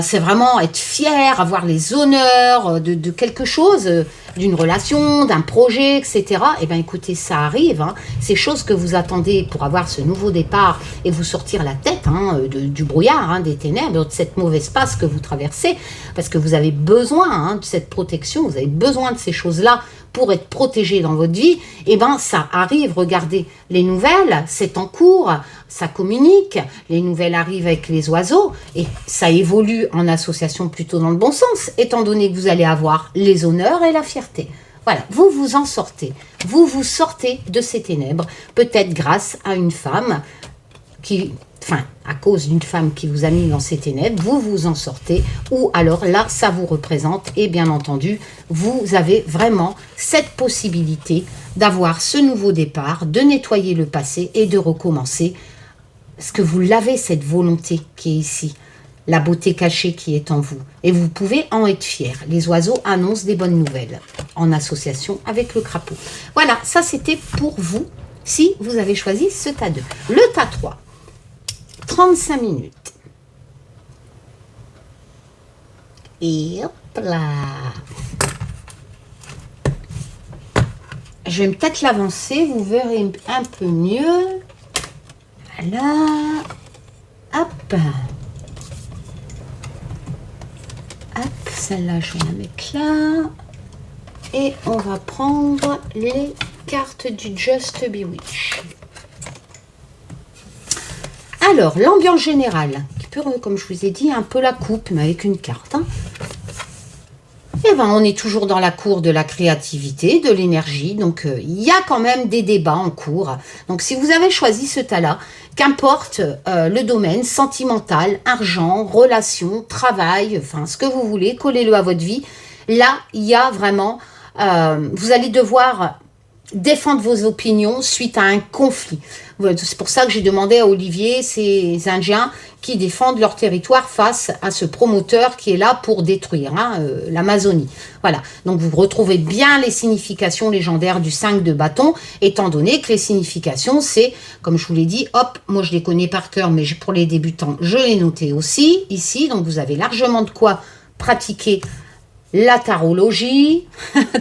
c'est vraiment être fier, avoir les honneurs de quelque chose, d'une relation, d'un projet, etc. Eh bien, écoutez, ça arrive. Hein. Ces choses que vous attendez pour avoir ce nouveau départ et vous sortir la tête hein, du brouillard, hein, des ténèbres, de cette mauvaise passe que vous traversez, parce que vous avez besoin hein, de cette protection, vous avez besoin de ces choses-là pour être protégé dans votre vie, eh bien, ça arrive. Regardez, les nouvelles, c'est en cours, ça communique, les nouvelles arrivent avec les oiseaux, et ça évolue en association plutôt dans le bon sens, étant donné que vous allez avoir les honneurs et la fierté. Voilà, vous vous en sortez. Vous vous sortez de ces ténèbres, peut-être grâce à une femme enfin, à cause d'une femme qui vous a mis dans ces ténèbres, vous vous en sortez, ou alors là, ça vous représente, et bien entendu, vous avez vraiment cette possibilité d'avoir ce nouveau départ, de nettoyer le passé et de recommencer, parce que vous l'avez, cette volonté qui est ici, la beauté cachée qui est en vous, et vous pouvez en être fier. Les oiseaux annoncent des bonnes nouvelles, en association avec le crapaud. Voilà, ça c'était pour vous, si vous avez choisi ce tas 2. Le tas 3, 35 minutes. Et hop là. Je vais peut-être l'avancer, vous verrez un peu mieux. Voilà. Hop. Hop, celle-là, je vais la mettre là. Et on va prendre les cartes du Just Bewitch. Alors, l'ambiance générale, qui peut, comme je vous ai dit, un peu la coupe, mais avec une carte. Hein. Eh bien, on est toujours dans la cour de la créativité, de l'énergie. Donc, il y a quand même des débats en cours. Donc, si vous avez choisi ce tas-là, qu'importe le domaine, sentimental, argent, relation, travail, enfin, ce que vous voulez, collez-le à votre vie. Là, il y a vraiment... vous allez devoir défendre vos opinions suite à un conflit. C'est pour ça que j'ai demandé à Olivier, ces Indiens qui défendent leur territoire face à ce promoteur qui est là pour détruire l'Amazonie. Voilà, donc vous retrouvez bien les significations légendaires du 5 de bâton, étant donné que les significations, c'est, comme je vous l'ai dit, hop, moi je les connais par cœur, mais pour les débutants, je les noté aussi, ici, donc vous avez largement de quoi pratiquer la tarologie,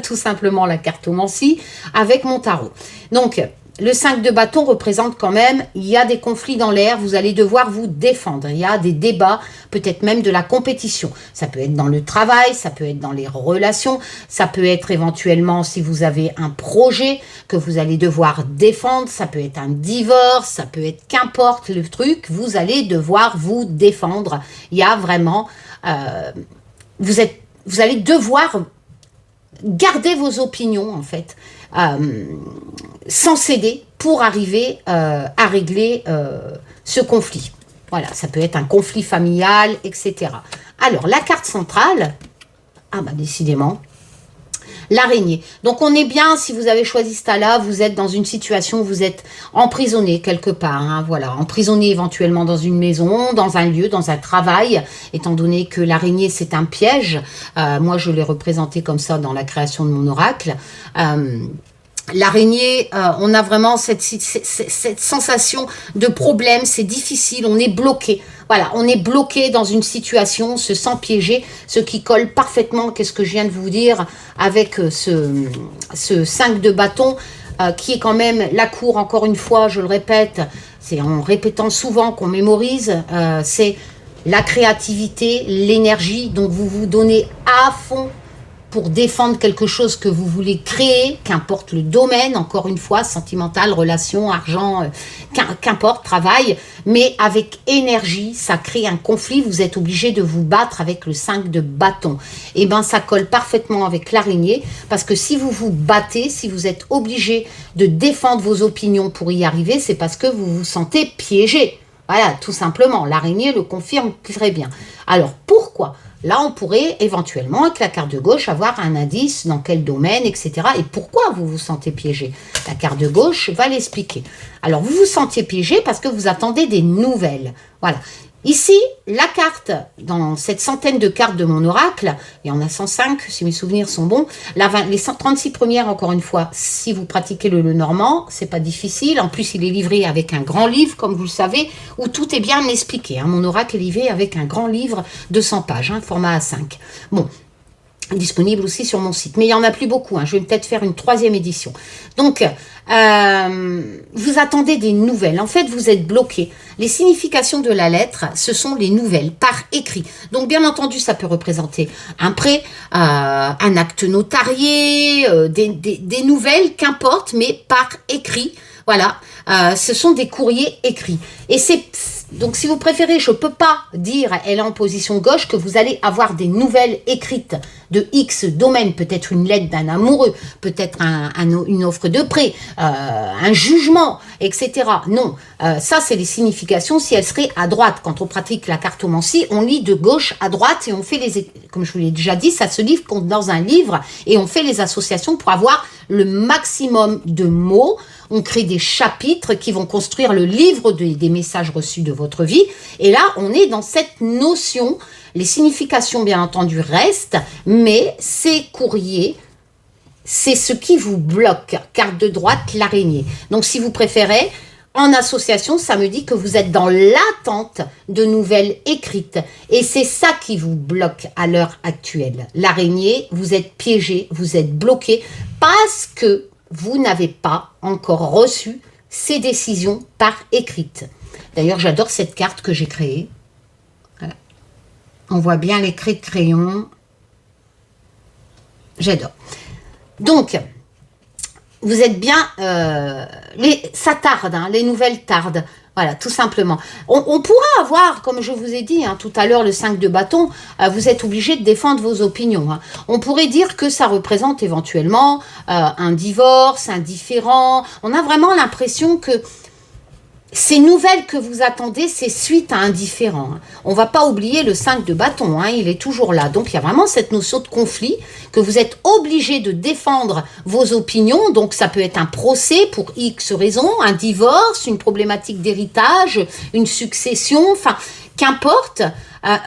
tout simplement la cartomancie, avec mon tarot. Donc, le 5 de bâton représente quand même, il y a des conflits dans l'air, vous allez devoir vous défendre. Il y a des débats, peut-être même de la compétition. Ça peut être dans le travail, ça peut être dans les relations, ça peut être éventuellement si vous avez un projet que vous allez devoir défendre, ça peut être un divorce, ça peut être qu'importe le truc, vous allez devoir vous défendre. Il y a vraiment... vous allez devoir garder vos opinions, en fait, sans céder pour arriver à régler ce conflit. Voilà, ça peut être un conflit familial, etc. Alors, la carte centrale, ah bah décidément, l'araignée. Donc, on est bien, si vous avez choisi ce tas-là, vous êtes dans une situation où vous êtes emprisonné quelque part. Hein, voilà, emprisonné éventuellement dans une maison, dans un lieu, dans un travail, étant donné que l'araignée, c'est un piège. Moi, je l'ai représenté comme ça dans la création de mon oracle. L'araignée, on a vraiment cette sensation de problème, c'est difficile, on est bloqué. Voilà, on est bloqué dans une situation, on se sent piégé, ce qui colle parfaitement, qu'est-ce que je viens de vous dire, avec ce 5 de bâton, qui est quand même la cour, encore une fois, je le répète, c'est en répétant souvent qu'on mémorise, c'est la créativité, l'énergie, donc vous vous donnez à fond pour défendre quelque chose que vous voulez créer, qu'importe le domaine, encore une fois, sentimental, relation, argent, qu'importe, travail, mais avec énergie, ça crée un conflit, vous êtes obligé de vous battre avec le 5 de bâton. Et bien, ça colle parfaitement avec l'araignée, parce que si vous vous battez, si vous êtes obligé de défendre vos opinions pour y arriver, c'est parce que vous vous sentez piégé. Voilà, tout simplement, l'araignée le confirme très bien. Alors, pourquoi ? Là, on pourrait éventuellement, avec la carte de gauche, avoir un indice dans quel domaine, etc. Et pourquoi vous vous sentez piégé. La carte de gauche va l'expliquer. Alors, vous vous sentiez piégé parce que vous attendez des nouvelles. Voilà. Ici, la carte, dans cette centaine de cartes de mon oracle, il y en a 105, si mes souvenirs sont bons, les 136 premières, encore une fois, si vous pratiquez le normand, c'est pas difficile. En plus, il est livré avec un grand livre, comme vous le savez, où tout est bien expliqué. Hein. Mon oracle est livré avec un grand livre de 100 pages, hein, format A5. Bon, disponible aussi sur mon site. Mais il n'y en a plus beaucoup. Hein. Je vais peut-être faire une 3e édition. Donc, vous attendez des nouvelles. En fait, vous êtes bloqué. Les significations de la lettre, ce sont les nouvelles par écrit. Donc, bien entendu, ça peut représenter un prêt, un acte notarié, des nouvelles, qu'importe, mais par écrit. Voilà, ce sont des courriers écrits. Et c'est... Donc, si vous préférez, je ne peux pas dire, elle est en position gauche, que vous allez avoir des nouvelles écrites de X domaine, peut-être une lettre d'un amoureux, peut-être une offre de prêt, un jugement, etc. Non, ça c'est les significations si elles seraient à droite. Quand on pratique la cartomancie, on lit de gauche à droite et on fait comme je vous l'ai déjà dit, ça se livre dans un livre et on fait les associations pour avoir le maximum de mots. On crée des chapitres qui vont construire le livre des messages reçus de votre vie. Et là, on est dans cette notion. Les significations, bien entendu, restent, mais ces courriers, c'est ce qui vous bloque. Carte de droite, l'araignée. Donc, si vous préférez, en association, ça me dit que vous êtes dans l'attente de nouvelles écrites. Et c'est ça qui vous bloque à l'heure actuelle. L'araignée, vous êtes piégé, vous êtes bloqué parce que vous n'avez pas encore reçu ces décisions par écrite. D'ailleurs, j'adore cette carte que j'ai créée. Voilà. On voit bien les craies de crayon. J'adore. Donc, vous êtes bien... ça tarde, hein, les nouvelles tardent. Voilà, tout simplement. On pourra avoir, comme je vous ai dit tout à l'heure, le 5 de bâton, vous êtes obligé de défendre vos opinions. Hein. On pourrait dire que ça représente éventuellement un divorce, un différend. On a vraiment l'impression que ces nouvelles que vous attendez, c'est suite à un différend. Hein. On ne va pas oublier le 5 de bâton, hein, il est toujours là. Donc, il y a vraiment cette notion de conflit, que vous êtes obligé de défendre vos opinions. Donc, ça peut être un procès pour X raisons, un divorce, une problématique d'héritage, une succession, enfin, qu'importe.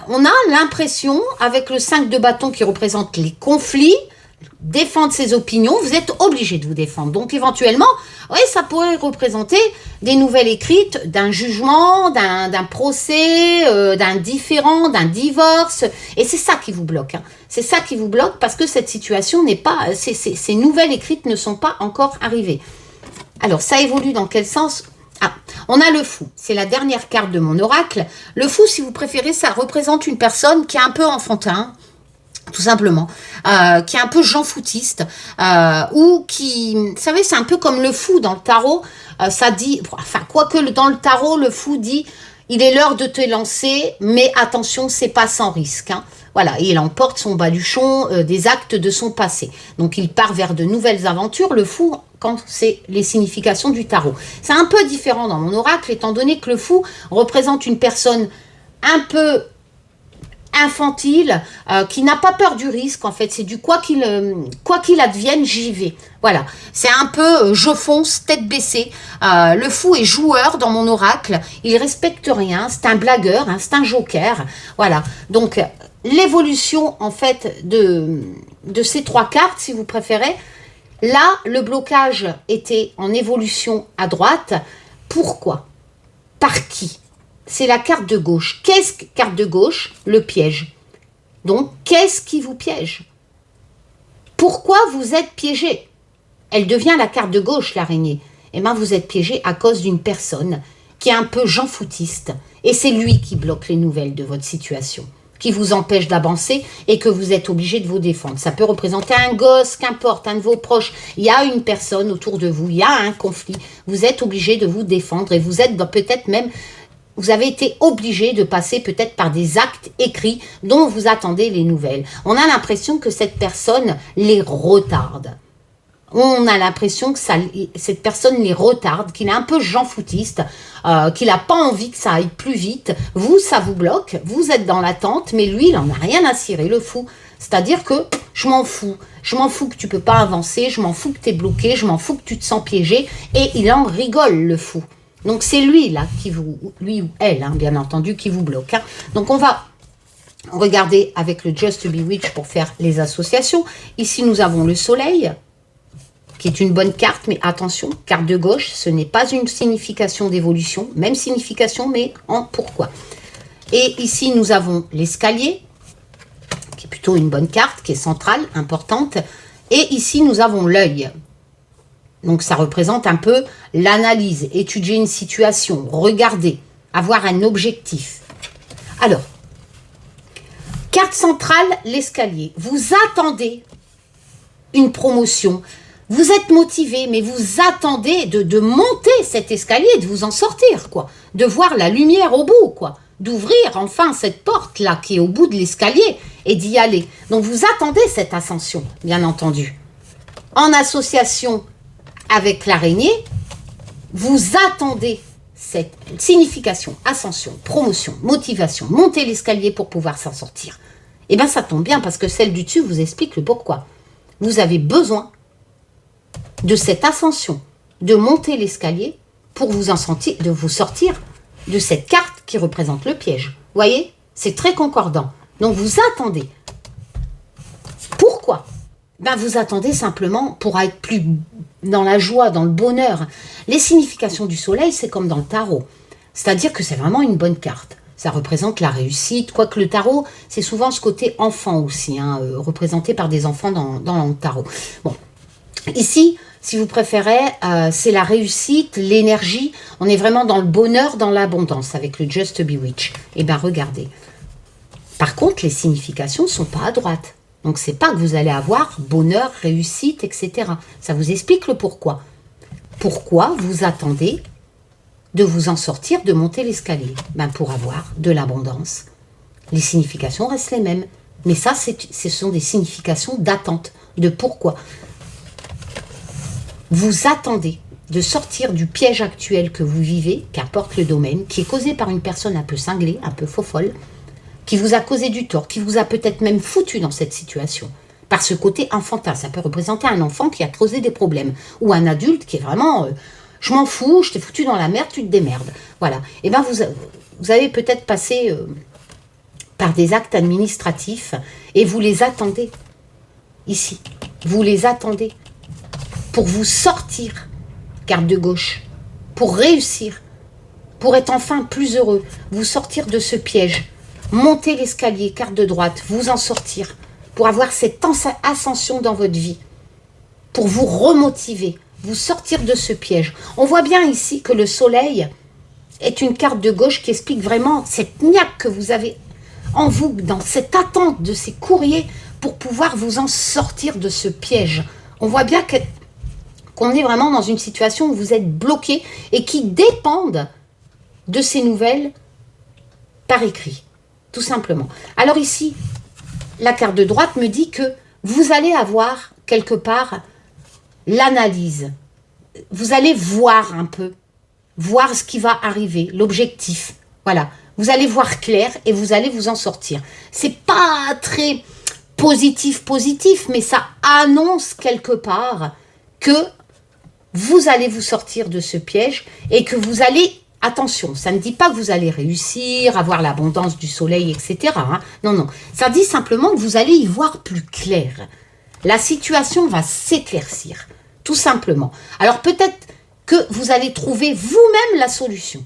On a l'impression, avec le 5 de bâton qui représente les conflits, défendre ses opinions, vous êtes obligé de vous défendre. Donc, éventuellement, oui, ça pourrait représenter des nouvelles écrites, d'un jugement, d'un procès, d'un différend, d'un divorce. Et c'est ça qui vous bloque. Hein. C'est ça qui vous bloque parce que cette situation n'est pas... Ces nouvelles écrites ne sont pas encore arrivées. Alors, ça évolue dans quel sens ? Ah, on a le fou. C'est la dernière carte de mon oracle. Le fou, si vous préférez, ça représente une personne qui est un peu enfantin, tout simplement, qui est un peu jean-foutiste, ou qui, vous savez, c'est un peu comme le fou dans le tarot, ça dit, enfin, quoique dans le tarot, le fou dit, il est l'heure de te lancer, mais attention, c'est pas sans risque, hein. Voilà, et il emporte son baluchon des actes de son passé. Donc, il part vers de nouvelles aventures, le fou, quand c'est les significations du tarot. C'est un peu différent dans mon oracle, étant donné que le fou représente une personne un peu infantile, qui n'a pas peur du risque, en fait, c'est du quoi qu'il advienne, j'y vais. Voilà, c'est un peu je fonce, tête baissée. Le fou est joueur dans mon oracle, il respecte rien, c'est un blagueur, hein, c'est un joker. Voilà, donc l'évolution, en fait, de ces trois cartes, si vous préférez, là, le blocage était en évolution à droite. Pourquoi? Par qui? C'est la carte de gauche. Qu'est-ce que carte de gauche? Le piège. Donc, qu'est-ce qui vous piège? Pourquoi vous êtes piégé? Elle devient la carte de gauche, l'araignée. Eh bien, vous êtes piégé à cause d'une personne qui est un peu jean-foutiste. Et c'est lui qui bloque les nouvelles de votre situation, qui vous empêche d'avancer et que vous êtes obligé de vous défendre. Ça peut représenter un gosse, qu'importe, un de vos proches. Il y a une personne autour de vous, il y a un conflit. Vous êtes obligé de vous défendre et vous êtes peut-être même... Vous avez été obligé de passer peut-être par des actes écrits dont vous attendez les nouvelles. On a l'impression que cette personne les retarde. On a l'impression que cette personne les retarde, qu'il est un peu jean-foutiste, qu'il n'a pas envie que ça aille plus vite. Vous, ça vous bloque, vous êtes dans l'attente, mais lui, il n'en a rien à cirer, le fou. C'est-à-dire que je m'en fous. Je m'en fous que tu ne peux pas avancer, je m'en fous que tu es bloqué, je m'en fous que tu te sens piégé. Et il en rigole, le fou. Donc, c'est lui, là, lui ou elle, hein, bien entendu, qui vous bloque. Hein. Donc, on va regarder avec le Just to Be Witch pour faire les associations. Ici, nous avons le soleil, qui est une bonne carte, mais attention, carte de gauche, ce n'est pas une signification d'évolution, même signification, mais en pourquoi. Et ici, nous avons l'escalier, qui est plutôt une bonne carte, qui est centrale, importante. Et ici, nous avons l'œil. Donc, ça représente un peu l'analyse, étudier une situation, regarder, avoir un objectif. Alors, carte centrale, l'escalier. Vous attendez une promotion. Vous êtes motivé, mais vous attendez de monter cet escalier, de vous en sortir, quoi. De voir la lumière au bout, quoi. d'ouvrir enfin cette porte-là qui est au bout de l'escalier et d'y aller. Donc vous attendez cette ascension, bien entendu. En association avec l'araignée, vous attendez cette signification, ascension, promotion, motivation, monter l'escalier pour pouvoir s'en sortir. Eh bien ça tombe bien parce que celle du dessus vous explique le pourquoi. Vous avez besoin de cette ascension, de monter l'escalier pour vous sortir de cette carte qui représente le piège. Vous voyez, c'est très concordant. Donc vous attendez. Pourquoi? Ben vous attendez simplement pour être plus dans la joie, dans le bonheur. Les significations du soleil, c'est comme dans le tarot. C'est-à-dire que c'est vraiment une bonne carte. Ça représente la réussite, quoique le tarot, c'est souvent ce côté enfant aussi, hein, représenté par des enfants dans le tarot. Bon, ici, si vous préférez, c'est la réussite, l'énergie. On est vraiment dans le bonheur, dans l'abondance avec le Just Bewitch. Eh bien, regardez. Par contre, les significations ne sont pas à droite. Donc, c'est pas que vous allez avoir bonheur, réussite, etc. Ça vous explique le pourquoi. Pourquoi vous attendez de vous en sortir, de monter l'escalier? Ben, pour avoir de l'abondance. Les significations restent les mêmes. Mais ça, ce sont des significations d'attente, de pourquoi. Vous attendez de sortir du piège actuel que vous vivez, qu'apporte le domaine, qui est causé par une personne un peu cinglée, un peu faux-folle, qui vous a causé du tort, qui vous a peut-être même foutu dans cette situation. Par ce côté enfantin, ça peut représenter un enfant qui a causé des problèmes, ou un adulte qui est vraiment... je m'en fous, je t'ai foutu dans la merde, tu te démerdes. Voilà. Et bien, vous avez peut-être passé par des actes administratifs et vous les attendez ici. Vous les attendez pour vous sortir, carte de gauche, pour réussir, pour être enfin plus heureux, vous sortir de ce piège, monter l'escalier, carte de droite, vous en sortir, pour avoir cette ascension dans votre vie, pour vous remotiver, vous sortir de ce piège. On voit bien ici que le soleil est une carte de gauche qui explique vraiment cette niaque que vous avez en vous, dans cette attente de ces courriers pour pouvoir vous en sortir de ce piège. On voit bien qu'on est vraiment dans une situation où vous êtes bloqué et qui dépendent de ces nouvelles par écrit, tout simplement. Alors ici, la carte de droite me dit que vous allez avoir quelque part l'analyse. Vous allez voir un peu, voir ce qui va arriver, l'objectif. Voilà, vous allez voir clair et vous allez vous en sortir. C'est pas très positif, mais ça annonce quelque part que vous allez vous sortir de ce piège et que vous allez, attention, ça ne dit pas que vous allez réussir, avoir l'abondance du soleil, etc. Hein. Non, non, ça dit simplement que vous allez y voir plus clair. La situation va s'éclaircir, tout simplement. Alors peut-être que vous allez trouver vous-même la solution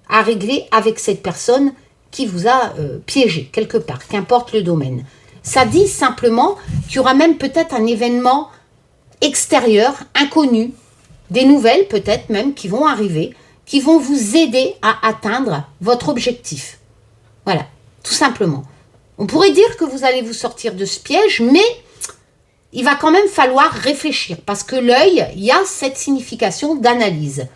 à régler avec cette personne qui vous a piégé quelque part, qu'importe le domaine. Ça dit simplement qu'il y aura même peut-être un événement extérieur, inconnu, des nouvelles peut-être même qui vont arriver, qui vont vous aider à atteindre votre objectif. Voilà, tout simplement. On pourrait dire que vous allez vous sortir de ce piège, mais il va quand même falloir réfléchir, parce que l'œil, il y a cette signification d'analyse.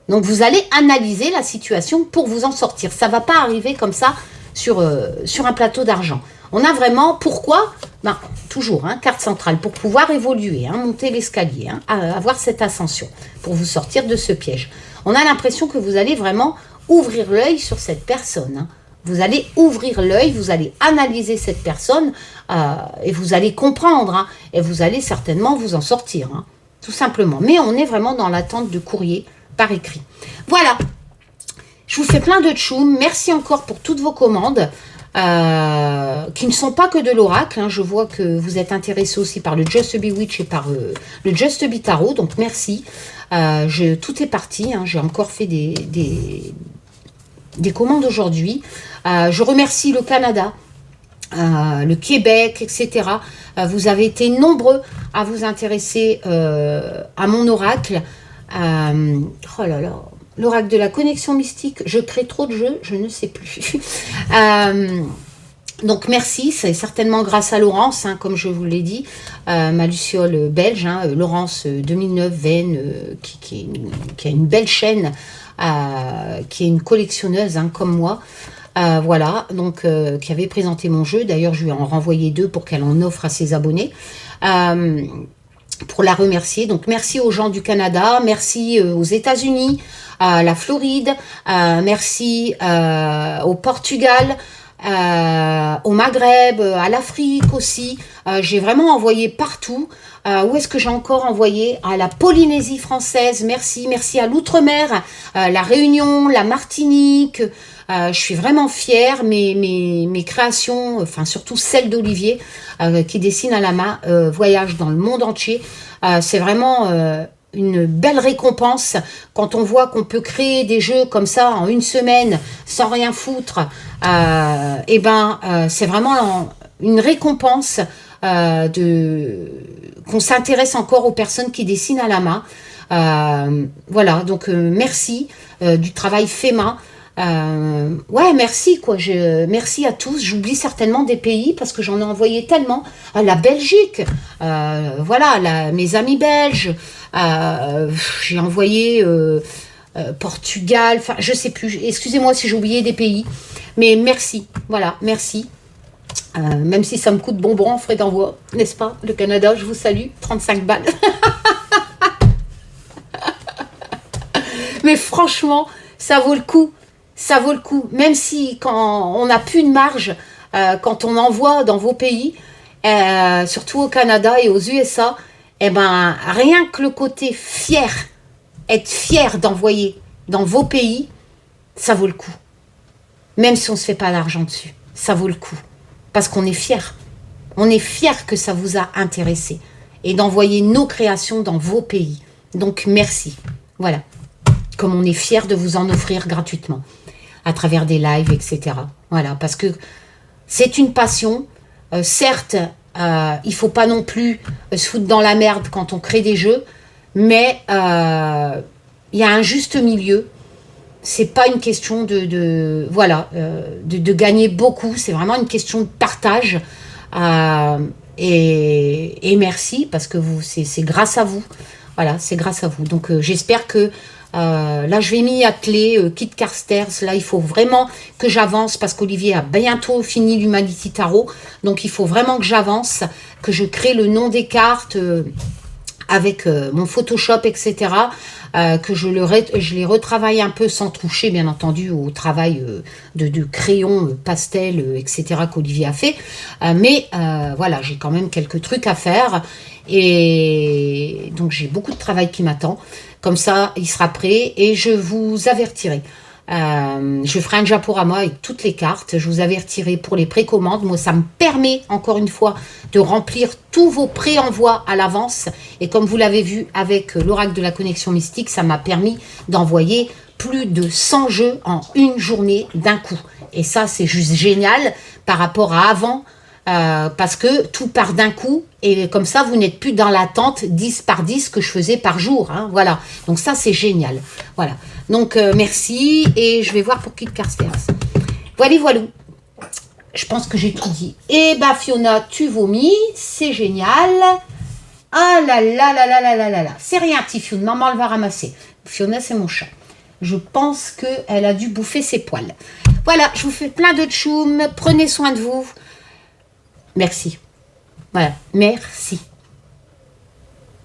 Donc vous allez analyser la situation pour vous en sortir. Ça ne va pas arriver comme ça sur un plateau d'argent. On a vraiment, pourquoi? Ben, toujours, hein, carte centrale, pour pouvoir évoluer, hein, monter l'escalier, hein, avoir cette ascension, pour vous sortir de ce piège. On a l'impression que vous allez vraiment ouvrir l'œil sur cette personne. Hein. Vous allez ouvrir l'œil, vous allez analyser cette personne et vous allez comprendre. Hein, et vous allez certainement vous en sortir, hein, tout simplement. Mais on est vraiment dans l'attente de courrier par écrit. Voilà, je vous fais plein de tchoum. Merci encore pour toutes vos commandes. Qui ne sont pas que de l'oracle. Hein. Je vois que vous êtes intéressés aussi par le Just Bewitch et par le Just Be Tarot. Donc merci. Tout est parti. Hein. J'ai encore fait des commandes aujourd'hui. Je remercie le Canada, le Québec, etc. Vous avez été nombreux à vous intéresser à mon oracle. Oh là là. L'oracle de la connexion mystique, je crée trop de jeux, je ne sais plus. Donc merci, c'est certainement grâce à Laurence, hein, comme je vous l'ai dit, ma luciole belge, hein, Laurence 2009 Venn, qui a une belle chaîne, qui est une collectionneuse hein, comme moi. Voilà, donc qui avait présenté mon jeu. D'ailleurs, je lui en renvoyé 2 pour qu'elle en offre à ses abonnés. Pour la remercier. Donc, merci aux gens du Canada, merci aux États-Unis, à la Floride, merci au Portugal, au Maghreb, à l'Afrique aussi. J'ai vraiment envoyé partout. Où est-ce que j'ai encore envoyé? À la Polynésie française, merci. Merci à l'Outre-mer, la Réunion, la Martinique. Je suis vraiment fière, mes créations, enfin surtout celles d'Olivier, qui dessine à la main, voyagent dans le monde entier. C'est vraiment une belle récompense quand on voit qu'on peut créer des jeux comme ça en une semaine sans rien foutre. Et ben, c'est vraiment une récompense qu'on s'intéresse encore aux personnes qui dessinent à la main. Voilà, donc merci du travail fait main. Ouais, merci quoi. Merci à tous. J'oublie certainement des pays parce que j'en ai envoyé tellement. La Belgique, voilà, mes amis belges. J'ai envoyé Portugal. Enfin, je sais plus. Excusez-moi si j'ai oublié des pays, mais merci. Voilà, merci. Même si ça me coûte bonbon en frais d'envoi, n'est-ce pas? Le Canada, je vous salue. 35 balles. Mais franchement, ça vaut le coup. Ça vaut le coup, même si quand on n'a plus de marge, quand on envoie dans vos pays, surtout au Canada et aux USA, eh ben, rien que le côté fier, être fier d'envoyer dans vos pays, ça vaut le coup. Même si on ne se fait pas d'argent dessus, ça vaut le coup. Parce qu'on est fier. On est fier que ça vous a intéressé. Et d'envoyer nos créations dans vos pays. Donc, merci. Voilà. Comme on est fier de vous en offrir gratuitement. À travers des lives, etc. Voilà, parce que c'est une passion. Certes, il ne faut pas non plus se foutre dans la merde quand on crée des jeux, mais il y a un juste milieu. C'est pas une question de gagner beaucoup, c'est vraiment une question de partage. Et merci, parce que c'est grâce à vous. Voilà, c'est grâce à vous. Donc j'espère que là, je vais m'y atteler, Kit Carstairs. Là, il faut vraiment que j'avance parce qu'Olivier a bientôt fini l'Humanity Tarot. Donc, il faut vraiment que j'avance, que je crée le nom des cartes avec mon Photoshop, etc. Que je les retravaille un peu sans toucher, bien entendu, au travail de crayon, pastel, etc. qu'Olivier a fait. Mais voilà, j'ai quand même quelques trucs à faire. Et donc, j'ai beaucoup de travail qui m'attend. Comme ça, il sera prêt et je vous avertirai. Je ferai un diaporama avec toutes les cartes. Je vous avertirai pour les précommandes. Moi, ça me permet, encore une fois, de remplir tous vos pré-envois à l'avance. Et comme vous l'avez vu avec l'oracle de la connexion mystique, ça m'a permis d'envoyer plus de 100 jeux en une journée d'un coup. Et ça, c'est juste génial par rapport à avant. Parce que tout part d'un coup et comme ça vous n'êtes plus dans l'attente 10 par 10 que je faisais par jour, hein, voilà, donc ça c'est génial, voilà, donc merci et je vais voir pour Kit Carstairs. Voilà, je pense que j'ai tout dit. Et bah Fiona, tu vomis, c'est génial. Ah là là là là là là là là, c'est rien Tiffune, maman elle va ramasser. Fiona c'est mon chat, je pense qu'elle a dû bouffer ses poils. Voilà, je vous fais plein de tchoum, prenez soin de vous. Merci. Voilà, merci.